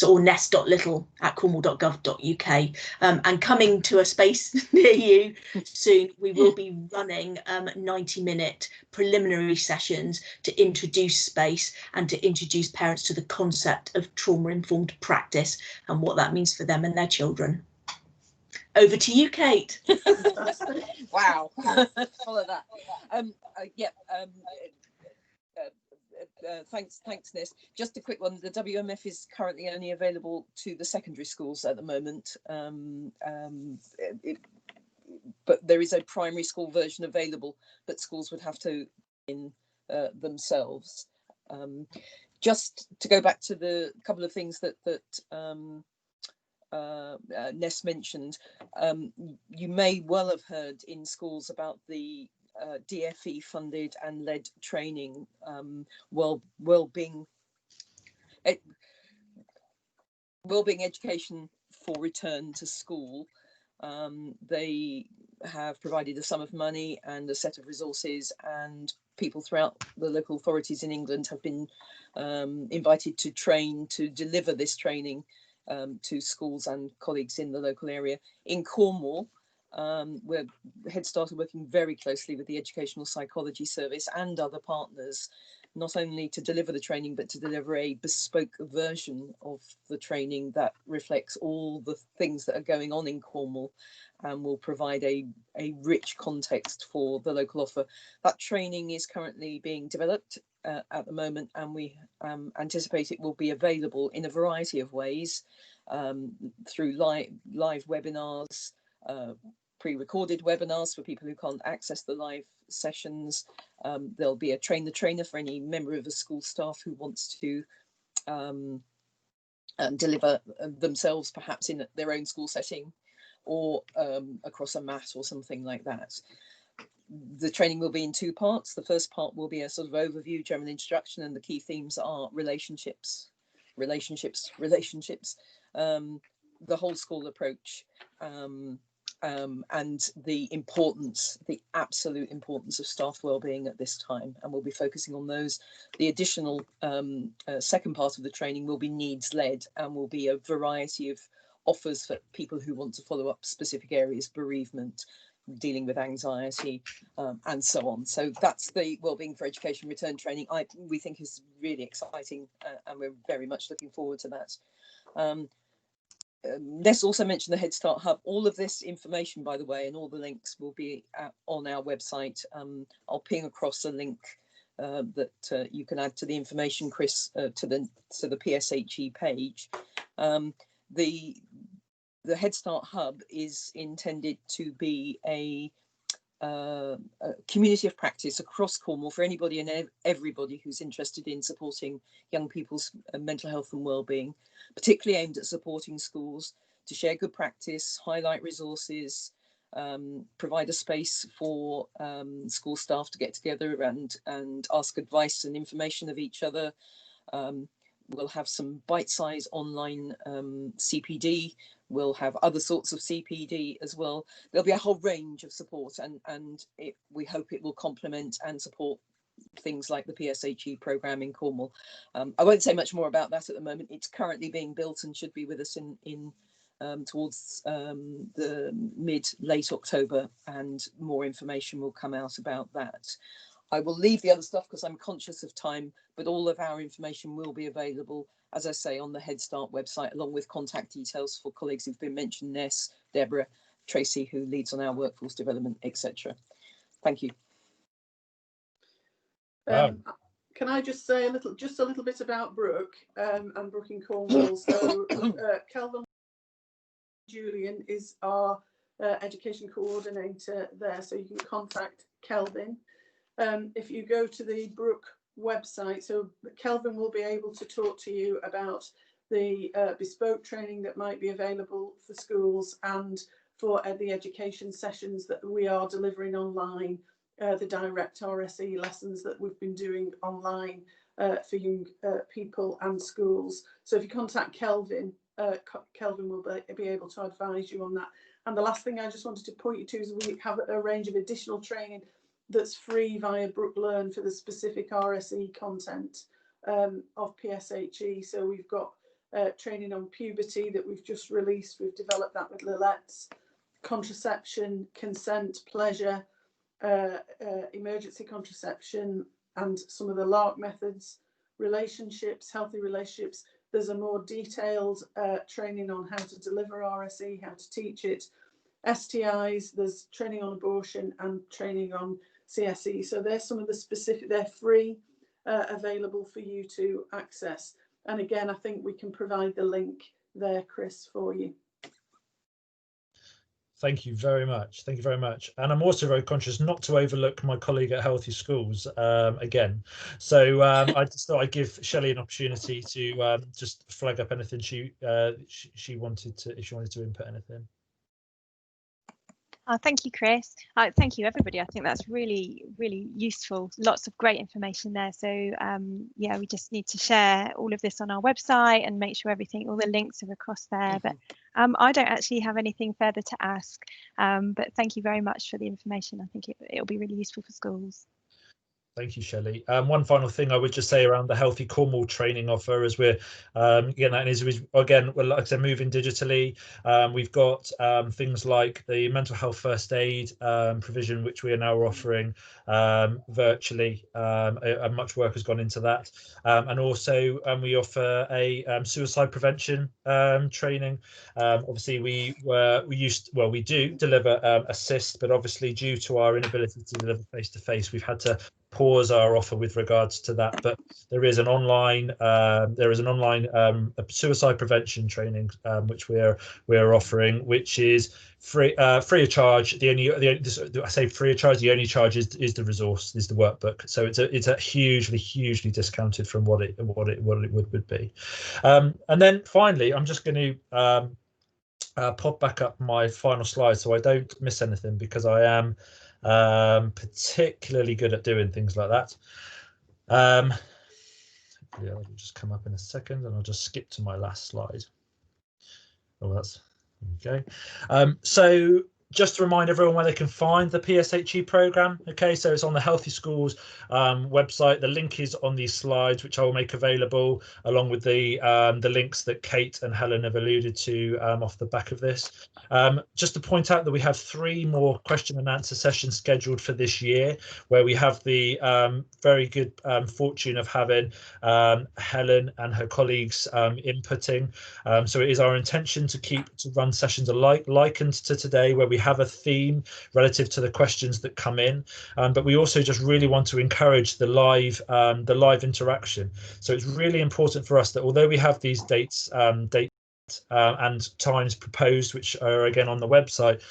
or ness.little@cornwall.gov.uk, and coming to a space near you soon, we will be running 90-minute preliminary sessions to introduce space and to introduce parents to the concept of trauma-informed practice and what that means for them and their children. Over to you, Kate. Wow. Follow that. Thanks, Ness. Just a quick one. The WMF is currently only available to the secondary schools at the moment, but there is a primary school version available, but schools would have to in themselves. Just to go back to the couple of things that Ness mentioned, you may well have heard in schools about the DFE funded and led training, wellbeing education for return to school. They have provided a sum of money and a set of resources, and people throughout the local authorities in England have been invited to train to deliver this training to schools and colleagues in the local area. In Cornwall, where Headstart are working very closely with the Educational Psychology Service and other partners, not only to deliver the training, but to deliver a bespoke version of the training that reflects all the things that are going on in Cornwall and will provide a rich context for the local offer. That training is currently being developed at the moment, and we anticipate it will be available in a variety of ways, through live webinars, pre-recorded webinars for people who can't access the live sessions. There'll be a train the trainer for any member of the school staff who wants to deliver themselves, perhaps in their own school setting or across a mat or something like that. The training will be in 2 parts. The first part will be a sort of overview, general instruction, and the key themes are relationships, the whole school approach, and the absolute importance of staff wellbeing at this time, and we'll be focusing on those. The additional second part of the training will be needs led, and will be a variety of offers for people who want to follow up specific areas: bereavement, dealing with anxiety, and so on. So that's the Wellbeing for Education return training. We think is really exciting, and we're very much looking forward to that. Let's also mention the Headstart Hub. All of this information, by the way, and all the links will be on our website. I'll ping across a link that you can add to the information, Chris, to the PSHE page. The Headstart Hub is intended to be a community of practice across Cornwall for anybody and everybody who's interested in supporting young people's mental health and wellbeing, particularly aimed at supporting schools to share good practice, highlight resources, provide a space for school staff to get together and ask advice and information of each other, we'll have some bite-sized online CPD. We'll have other sorts of CPD as well. There'll be a whole range of support, and we hope it will complement and support things like the PSHE programme in Cornwall. I won't say much more about that at the moment. It's currently being built and should be with us in towards the late October, and more information will come out about that. I will leave the other stuff because I'm conscious of time, but all of our information will be available, as I say, on the Headstart website, along with contact details for colleagues who've been mentioned, Ness, Deborah, Tracy, who leads on our workforce development, etc. Thank you. Can I just say a little bit about Brook and Brook in Cornwall? So Kelvin Julian is our education coordinator there, so you can contact Kelvin. If you go to the Brook website, so Kelvin will be able to talk to you about the bespoke training that might be available for schools and for the education sessions that we are delivering online, the direct RSE lessons that we've been doing online for young people and schools. So if you contact Kelvin, Kelvin will be able to advise you on that. And the last thing I just wanted to point you to is we have a range of additional training that's free via Brook Learn for the specific RSE content of PSHE. So we've got training on puberty that we've just released. We've developed that with Lilette's, contraception, consent, pleasure, emergency contraception, and some of the LARC methods, relationships, healthy relationships. There's a more detailed training on how to deliver RSE, how to teach it. STIs, there's training on abortion and training on CSE. So there's some of the specific, they're free, available for you to access. And again, I think we can provide the link there, Chris, for you. Thank you very much. Thank you very much. And I'm also very conscious not to overlook my colleague at Healthy Schools again. So I just thought I'd give Shelley an opportunity to just flag up anything she wanted to, if she wanted to input anything. Thank you, Chris. Thank you, everybody. I think that's really, really useful. Lots of great information there. So yeah, we just need to share all of this on our website and make sure all the links are across there. But I don't actually have anything further to ask. But thank you very much for the information. I think it'll be really useful for schools. Thank you, Shelley. One final thing I would just say around the Healthy Cornwall training offer, as we're again, like I said, moving digitally. We've got things like the mental health first aid provision, which we are now offering virtually. And much work has gone into that. And also we offer a suicide prevention training. Obviously, we do deliver assist, but obviously due to our inability to deliver face-to-face, we've had to pause our offer with regards to that. But there is an online suicide prevention training which we're offering, which is free of charge. I say free of charge. The only charge is the resource, is the workbook. So it's a hugely discounted from what it would be. And then finally, I'm just going to pop back up my final slide so I don't miss anything, because I am particularly good at doing things like that. Yeah, it'll just come up in a second, and I'll just skip to my last slide. Oh, that's okay. So just to remind everyone where they can find the PSHE programme. Okay, so it's on the Healthy Schools website. The link is on these slides, which I will make available along with the links that Kate and Helen have alluded to off the back of this. Just to point out that we have 3 more question and answer sessions scheduled for this year, where we have the very good fortune of having Helen and her colleagues inputting. So it is our intention to run sessions likened to today, where we have a theme relative to the questions that come in, but we also just really want to encourage the live interaction. So it's really important for us that although we have these dates and times proposed, which are again on the website,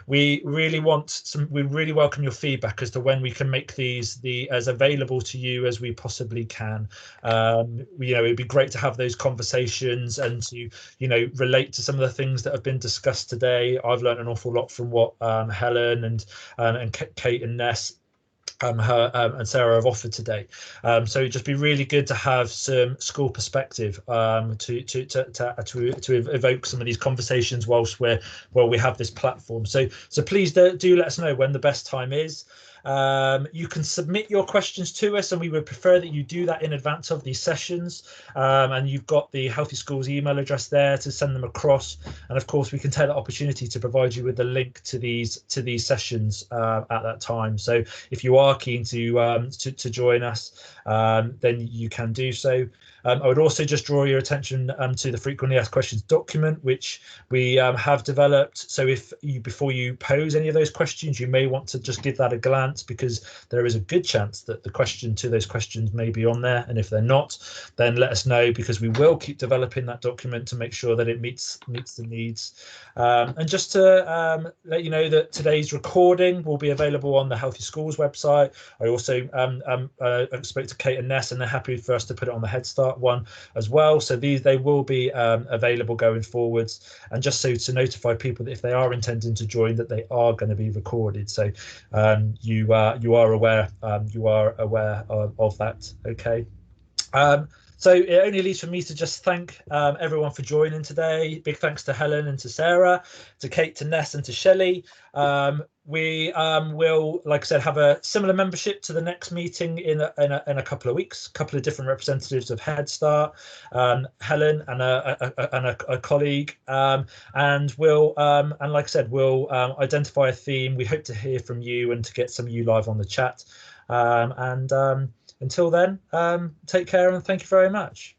we really welcome your feedback as to when we can make these as available to you as we possibly can. It'd be great to have those conversations and to relate to some of the things that have been discussed today. I've learned an awful lot from what Helen and Kate and Ness and Sarah have offered today. So it'd just be really good to have some school perspective to evoke some of these conversations whilst we have this platform. So please do let us know when the best time is. You can submit your questions to us, and we would prefer that you do that in advance of these sessions. And you've got the Healthy Schools email address there to send them across. And of course, we can take the opportunity to provide you with the link to these sessions at that time. So if you are keen to join us, then you can do so. I would also just draw your attention to the frequently asked questions document, which we have developed. So before you pose any of those questions, you may want to just give that a glance, because there is a good chance that the question to those questions may be on there. And if they're not, then let us know, because we will keep developing that document to make sure that it meets the needs. And just to let you know that today's recording will be available on the Healthy Schools website. I also spoke to Kate and Ness, and they're happy for us to put it on the Headstart one as well. So they will be available going forwards, and just so to notify people that if they are intending to join, that they are going to be recorded. So you are aware of that. Okay. So it only leaves for me to just thank everyone for joining today. Big thanks to Helen and to Sarah, to Kate, to Ness, and to Shelley. We will, like I said, have a similar membership to the next meeting in a couple of weeks. A couple of different representatives of Headstart, Helen and a colleague, and we'll and like I said, we'll identify a theme. We hope to hear from you and to get some of you live on the chat. Until then, take care and thank you very much.